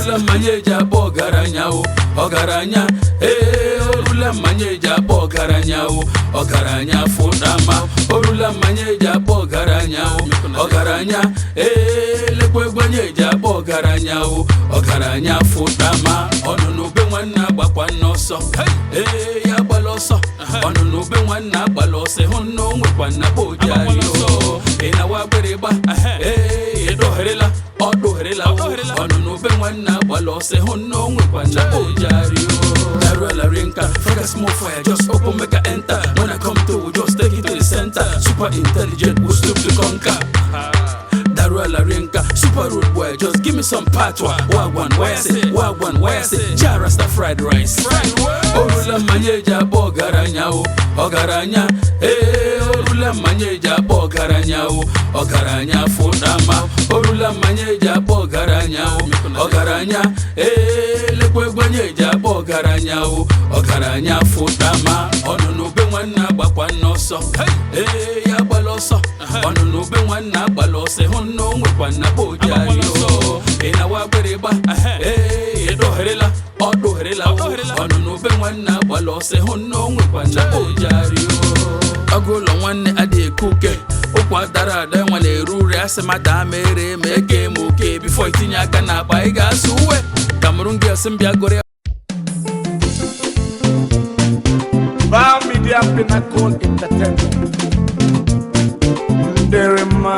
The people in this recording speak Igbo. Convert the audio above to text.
Orula manyeja bo garanya o ogaranya orula manyeja bo garanya o ogaranya fudama orula manyeja bo garanya o ogaranya lekwe gwanyeja bo garanya o ogaranya fudama onunu be nwanna gbakwa n'ọsọ ya gbaloso onunu be nwanna gbalose hono nwekwa na bojari o ina wa bereba edoherela odoherela onunu be nwanna gbalose hono nwekwa na bojari o Daruo la rinka Frakas more fire just open make I enter when I come through just take it to the center super intelligent we stoop to conquer Daruo la rinka super rude boy just give me some patwa wagwan where I say jarasta fried rice orula manyeja bo garanya o ogaranya orula manyeja bo garanya o ogaranya fudama orula manyeja bo garanya o ogaranya lekwe gwanyeja bo garanya o ogaranya fudama onunu be nwanna gbakwa n'ọsọ ya gbaloso onunu be nwanna gbalose hono nwekwa na bojari o ina wa bereba edoherela odoherela onunu be nwanna gbalose hono nwekwa na bojari o agụlọ nwanne adị ekuke ụkwa dara ada nwale erure asemada mere mege moke before itinye aka na akpa ị ga-asụ uwe Cameroon girls mbịa gore Ba Media Pinnacle Entertainment Derema